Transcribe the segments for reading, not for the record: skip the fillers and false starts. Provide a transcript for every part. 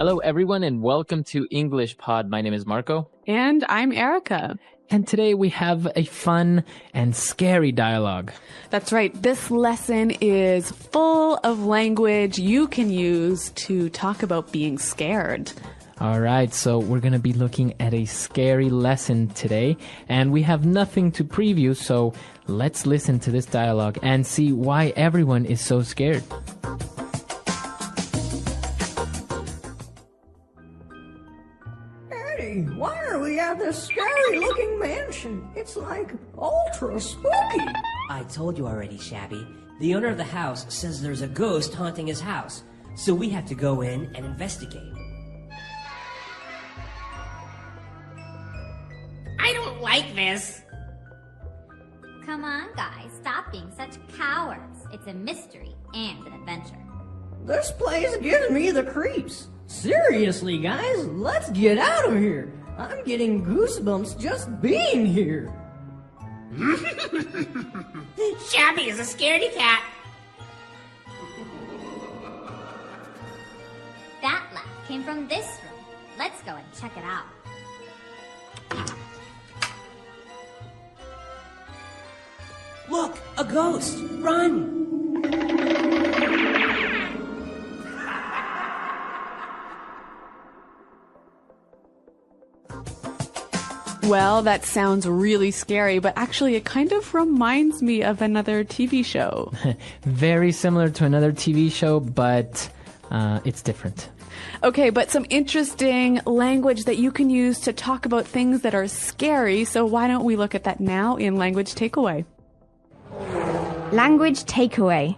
Hello, everyone, and welcome to English Pod. My name is Marco. And I'm Erica. And today we have a fun and scary dialogue. That's right. This lesson is full of language you can use to talk about being scared. All right, so we're going to be looking at a scary lesson today, and we have nothing to preview, so let's listen to this dialogue and see why everyone is so scared. Hey, why are we at this scary-looking mansion? It's like ultra spooky. I told you already, Shabby. The owner of the house says there's a ghost haunting his house, so we have to go in and investigate. I don't like this. Come on, guys. Stop being such cowards. It's a mystery and an adventure. This place gives me the creeps. Seriously, guys, let's get out of here. I'm getting goosebumps just being here. Shabby is a scaredy cat. That laugh came from this room. Let's go and check it out. Look, a ghost! Run! Well, that sounds really scary, but actually it kind of reminds me of another TV show. Very similar to another TV show, but it's different. Okay, but some interesting language that you can use to talk about things that are scary, so why don't we look at that now in Language Takeaway? Language takeaway.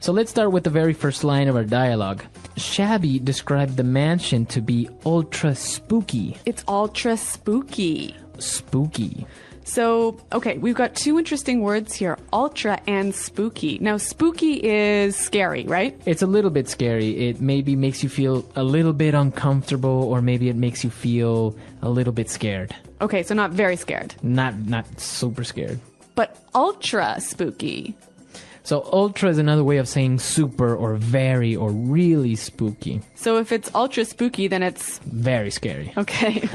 So let's start with the very first line of our dialogue. Shabby described the mansion to be ultra spooky. It's ultra spooky. Spooky. So, okay, we've got two interesting words here, ultra and spooky. Now, spooky is scary, right? It's a little bit scary. It maybe makes you feel a little bit uncomfortable, or maybe it makes you feel a little bit scared. Okay, so not very scared. Not super scared. But ultra spooky. So ultra is another way of saying super or very or really spooky. So if it's ultra spooky, then it's very scary. Okay.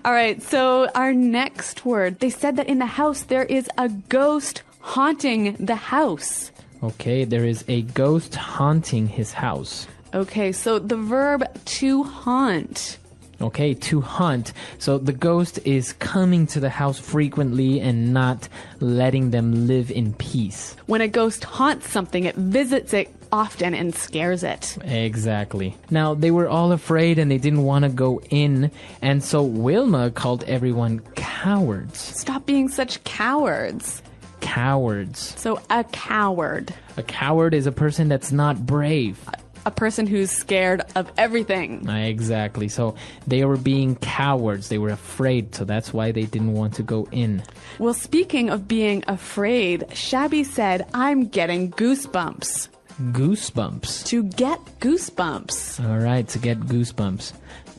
All right. So our next word, they said that in the house there is a ghost haunting the house. Okay. There is a ghost haunting his house. Okay. So the verb to haunt. Okay, to hunt. So the ghost is coming to the house frequently and not letting them live in peace. When a ghost haunts something, it visits it often and scares it. Exactly. Now, they were all afraid and they didn't want to go in, and so Wilma called everyone cowards. Stop being such cowards. Cowards. So a coward. A coward is a person that's not brave. A person who's scared of everything. Exactly. So they were being cowards. They were afraid. So that's why they didn't want to go in. Well, speaking of being afraid, Shabby said, I'm getting goosebumps. Goosebumps. To get goosebumps. All right, to get goosebumps.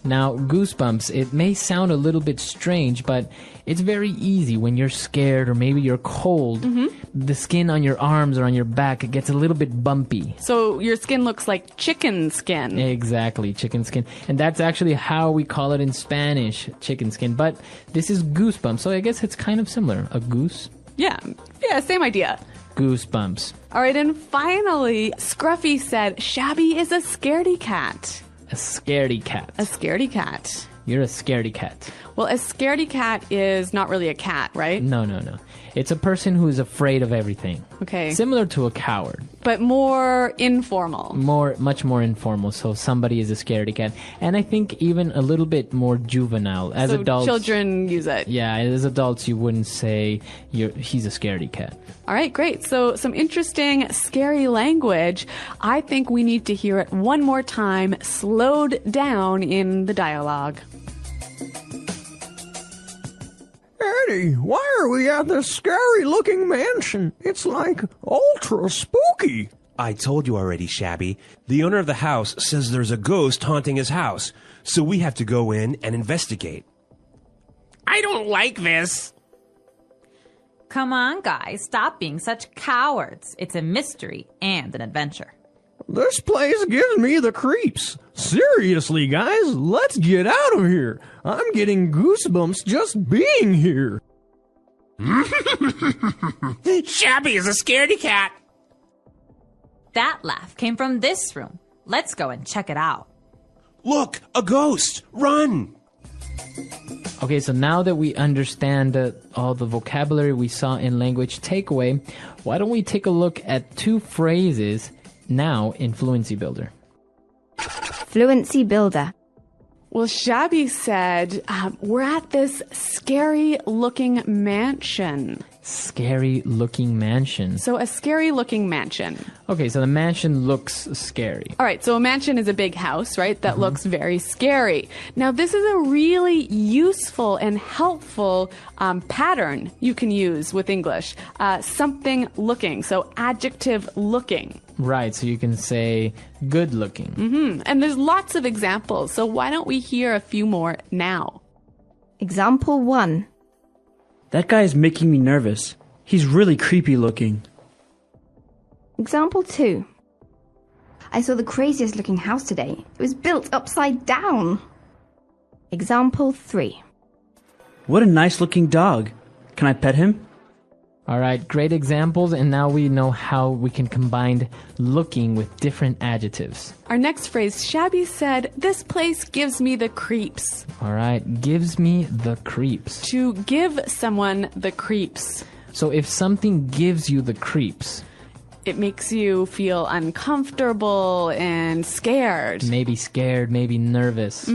Now, goosebumps, it may sound a little bit strange, but it's very easy when you're scared or maybe you're cold. Mm-hmm. The skin on your arms or on your back, it gets a little bit bumpy. So your skin looks like chicken skin. Exactly, chicken skin. And that's actually how we call it in Spanish, chicken skin. But this is goosebumps, so I guess it's kind of similar. A goose? Yeah, same idea. Goosebumps. All right, and finally, Scruffy said, Shabby is a scaredy cat. A scaredy cat. A scaredy cat. You're a scaredy cat. Well, a scaredy cat is not really a cat, right? No. It's a person who is afraid of everything. Okay. Similar to a coward. But more informal. Much more informal. So somebody is a scaredy cat. And I think even a little bit more juvenile. As so adults, children use it. Yeah, as adults, you wouldn't say he's a scaredy cat. All right, great. So some interesting, scary language. I think we need to hear it one more time, slowed down in the dialogue. Eddie, why are we at this scary-looking mansion? It's like ultra spooky. I told you already, Shabby. The owner of the house says there's a ghost haunting his house, so we have to go in and investigate. I don't like this. Come on, guys. Stop being such cowards. It's a mystery and an adventure. This place gives me the creeps. Seriously, guys, let's get out of here. I'm getting goosebumps just being here. Shabby is a scaredy cat. That laugh came from this room. Let's go and check it out. Look, a ghost! Run! Okay, so now that we understand all the vocabulary we saw in language takeaway, why don't we take a look at two phrases now in Fluency Builder? Fluency Builder. Well, Shabby said, we're at this scary-looking mansion. Scary-looking mansion. So a scary-looking mansion. Okay, so the mansion looks scary. All right, so a mansion is a big house, right? That looks very scary. Now, this is a really useful and helpful pattern you can use with English. Something looking, so adjective looking. Right, so you can say good looking. And there's lots of examples, so why don't we hear a few more now? Example 1. That guy is making me nervous. He's really creepy looking. Example 2. I saw the craziest looking house today. It was built upside down. Example 3. What a nice looking dog. Can I pet him? All right, great examples, and now we know how we can combine looking with different adjectives. Our next phrase, Shabby said, this place gives me the creeps. All right, gives me the creeps. To give someone the creeps. So if something gives you the creeps, it makes you feel uncomfortable and scared. Maybe scared, maybe nervous.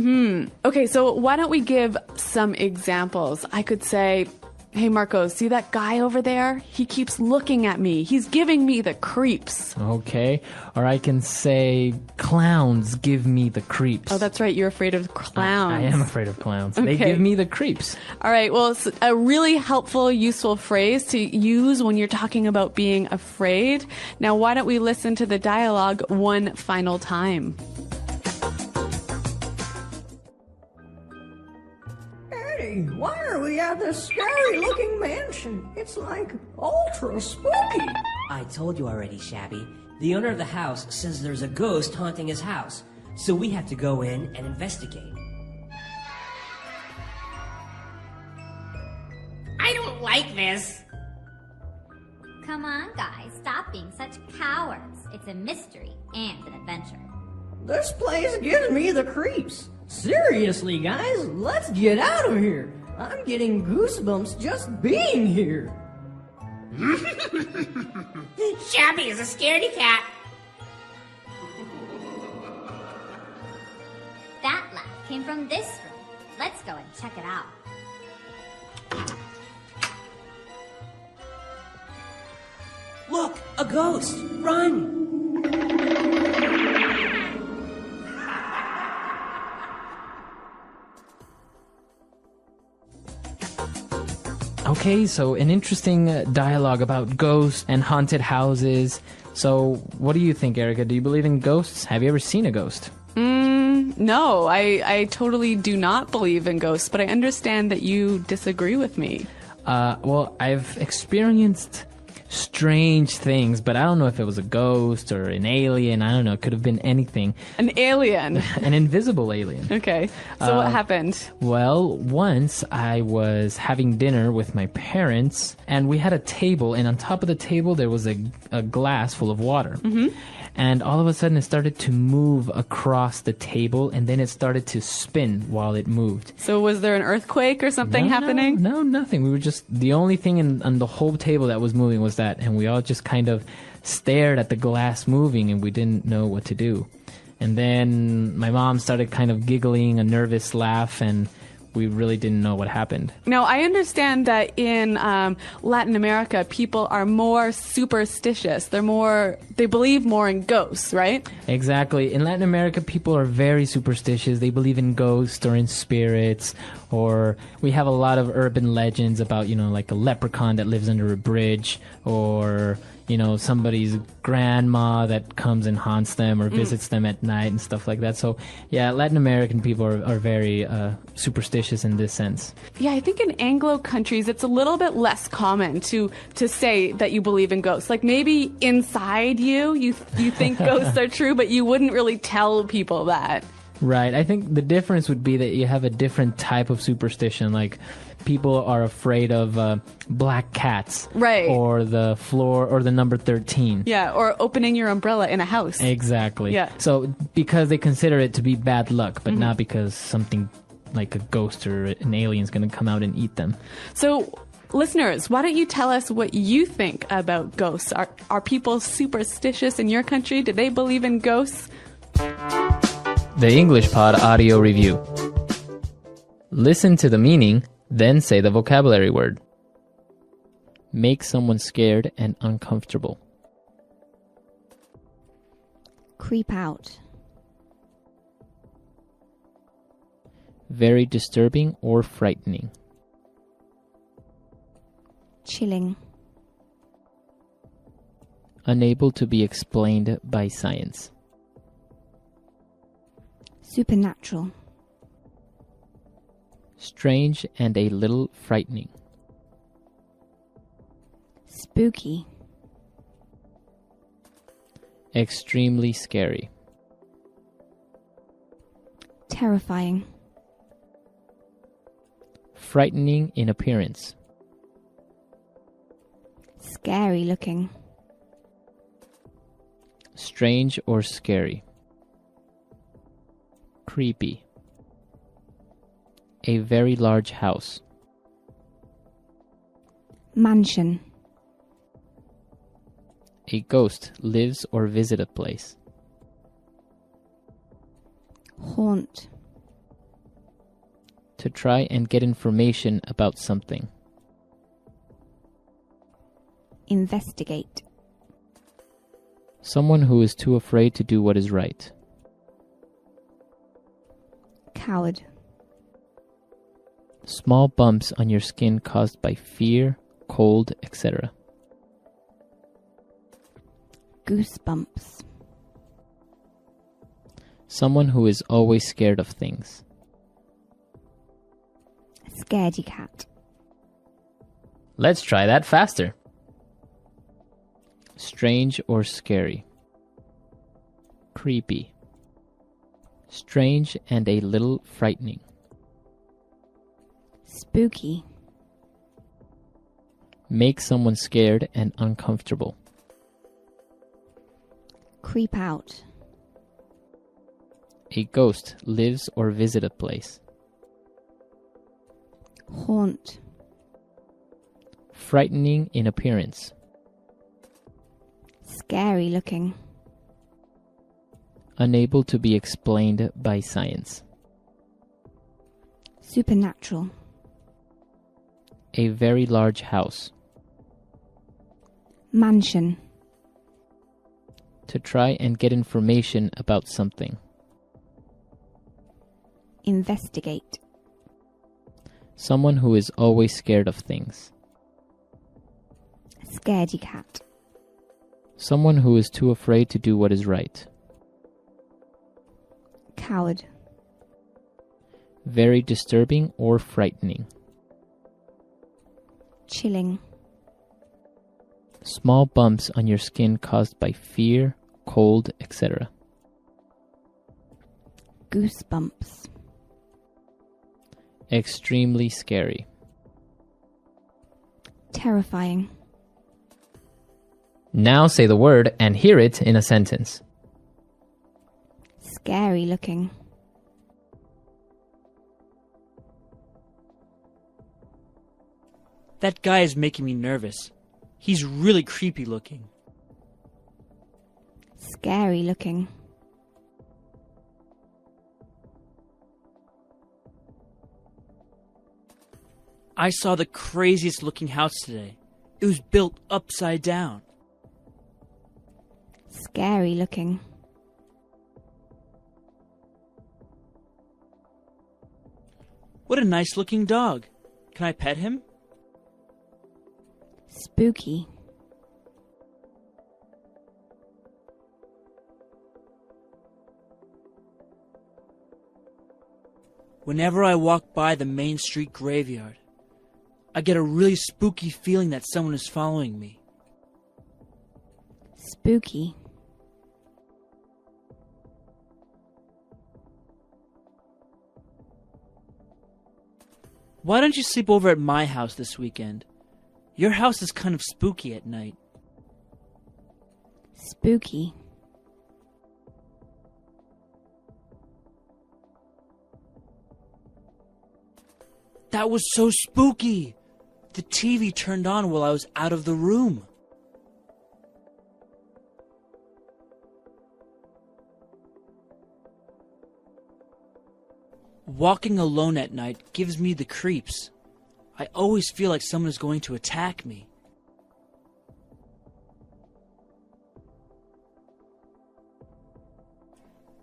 Okay, so why don't we give some examples? I could say, hey, Marco, see that guy over there? He keeps looking at me. He's giving me the creeps. Okay. Or I can say, clowns give me the creeps. Oh, that's right. You're afraid of clowns. I am afraid of clowns. Okay. They give me the creeps. All right. Well, it's a really helpful, useful phrase to use when you're talking about being afraid. Now, why don't we listen to the dialogue one final time? Eddie, why are we at this scary-looking mansion? It's like ultra spooky. I told you already, Shabby. The owner of the house says there's a ghost haunting his house, so we have to go in and investigate. I don't like this. Come on, guys, stop being such cowards. It's a mystery and an adventure. This place gives me the creeps. Seriously, guys, let's get out of here. I'm getting goosebumps just being here. Shabby is a scaredy cat. That laugh came from this room. Let's go and check it out. Look, a ghost! Run! Okay, so an interesting dialogue about ghosts and haunted houses. So what do you think, Erica? Do you believe in ghosts? Have you ever seen a ghost? No, I totally do not believe in ghosts, but I understand that you disagree with me. Well, I've experienced strange things, but I don't know if it was a ghost or an alien. I don't know. It could have been anything. An alien? An invisible alien. Okay. So what happened? Well, once I was having dinner with my parents, and we had a table, and on top of the table there was a glass full of water. And all of a sudden it started to move across the table, and then it started to spin while it moved. So was there an earthquake or something happening? No, nothing. We were just, the only thing on the whole table that was moving was that, and we all just kind of stared at the glass moving, and we didn't know what to do. And then my mom started kind of giggling, a nervous laugh, and we really didn't know what happened. Now, I understand that in Latin America, people are more superstitious. They believe more in ghosts, right? Exactly. In Latin America, people are very superstitious. They believe in ghosts or in spirits, or we have a lot of urban legends about, like a leprechaun that lives under a bridge, or somebody's grandma that comes and haunts them or visits them at night and stuff like that. So, yeah, Latin American people are very superstitious in this sense. Yeah, I think in Anglo countries, it's a little bit less common to say that you believe in ghosts. Like maybe inside you think ghosts are true, but you wouldn't really tell people that. Right. I think the difference would be that you have a different type of superstition. Like people are afraid of black cats. Right. Or the floor or the number 13. Yeah, or opening your umbrella in a house. Exactly. Yeah. So because they consider it to be bad luck, but not because something like a ghost or an alien is going to come out and eat them. So, listeners, why don't you tell us what you think about ghosts? Are people superstitious in your country? Do they believe in ghosts? The English Pod Audio Review. Listen to the meaning, then say the vocabulary word. Make someone scared and uncomfortable. Creep out. Very disturbing or frightening. Chilling. Unable to be explained by science. Supernatural. Strange and a little frightening. Spooky. Extremely scary. Terrifying. Frightening in appearance. Scary looking. Strange or scary. Creepy. A very large house. Mansion. A ghost lives or visits a place. Haunt. To try and get information about something. Investigate. Someone who is too afraid to do what is right. Coward. Small bumps on your skin caused by fear, cold, etc. Goosebumps. Someone who is always scared of things. Scaredy cat. Let's try that faster. Strange or scary. Creepy. Strange and a little frightening. Spooky. Make someone scared and uncomfortable. Creep out. A ghost lives or visits a place. Haunt. Frightening in appearance. Scary looking. Unable to be explained by science. Supernatural. A very large house. Mansion. To try and get information about something. Investigate. Someone who is always scared of things. Scaredy cat. Someone who is too afraid to do what is right. Coward. Very disturbing or frightening. Chilling. Small bumps on your skin caused by fear, cold, etc. Goosebumps. Extremely scary. Terrifying. Now say the word and hear it in a sentence. Scary looking. That guy is making me nervous. He's really creepy looking. Scary looking. I saw the craziest looking house today. It was built upside down. Scary looking. What a nice looking dog. Can I pet him? Spooky. Whenever I walk by the Main Street graveyard, I get a really spooky feeling that someone is following me. Spooky. Why don't you sleep over at my house this weekend? Your house is kind of spooky at night. Spooky. That was so spooky! The TV turned on while I was out of the room. Walking alone at night gives me the creeps. I always feel like someone is going to attack me.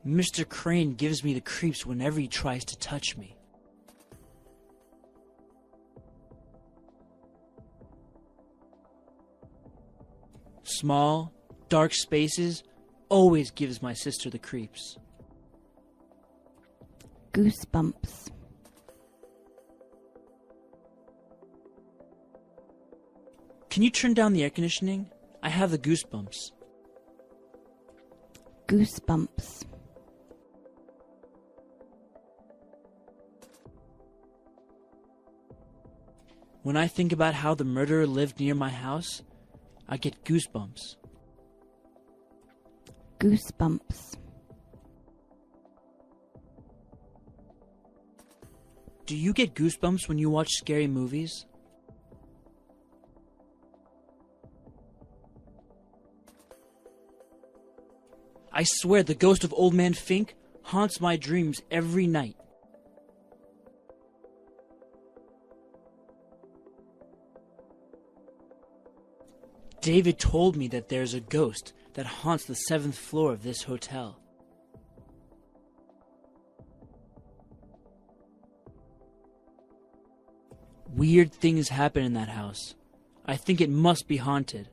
Mr. Crane gives me the creeps whenever he tries to touch me. Small, dark spaces always gives my sister the creeps. Goosebumps. Can you turn down the air conditioning? I have the goosebumps. Goosebumps. When I think about how the murderer lived near my house, I get goosebumps. Goosebumps. Do you get goosebumps when you watch scary movies? I swear the ghost of Old Man Fink haunts my dreams every night. David told me that there's a ghost that haunts the 7th floor of this hotel. Weird things happen in that house. I think it must be haunted.